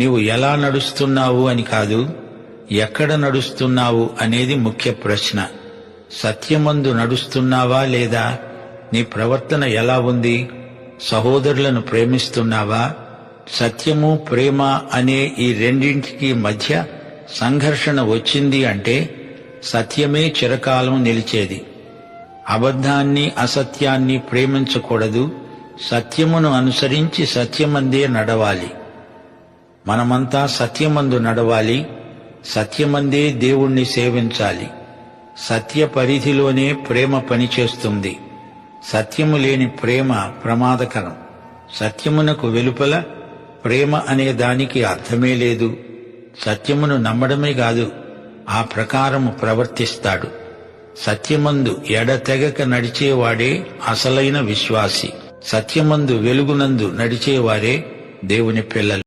నీవు ఎలా నడుస్తున్నావు అని కాదు, ఎక్కడ నడుస్తున్నావు అనేది ముఖ్య ప్రశ్న. సత్యమందు నడుస్తున్నావా లేదా? నీ ప్రవర్తన ఎలా ఉంది? సహోదరులను ప్రేమిస్తున్నావా? సత్యము, ప్రేమ అనే ఈ రెండింటికి మధ్య సంఘర్షణ వచ్చింది అంటే సత్యమే చిరకాలం నిలిచేది. అబద్ధాన్ని, అసత్యాన్ని ప్రేమించకూడదు. సత్యమును అనుసరించి సత్యమందే నడవాలి. మనమంతా సత్యమందు నడవాలి. సత్యమందే దేవుణ్ణి సేవించాలి. సత్య పరిధిలోనే ప్రేమ పనిచేస్తుంది. సత్యము లేని ప్రేమ ప్రమాదకరం. సత్యమునకు వెలుపల ప్రేమ అనే దానికి అర్థమే లేదు. సత్యమును నమ్మడమే కాదు, ఆ ప్రకారము ప్రవర్తిస్తాడు. సత్యమందు ఎడతెగక నడిచేవాడే అసలైన విశ్వాసి. సత్యమందు వెలుగునందు నడిచేవారే దేవుని పిల్లలు.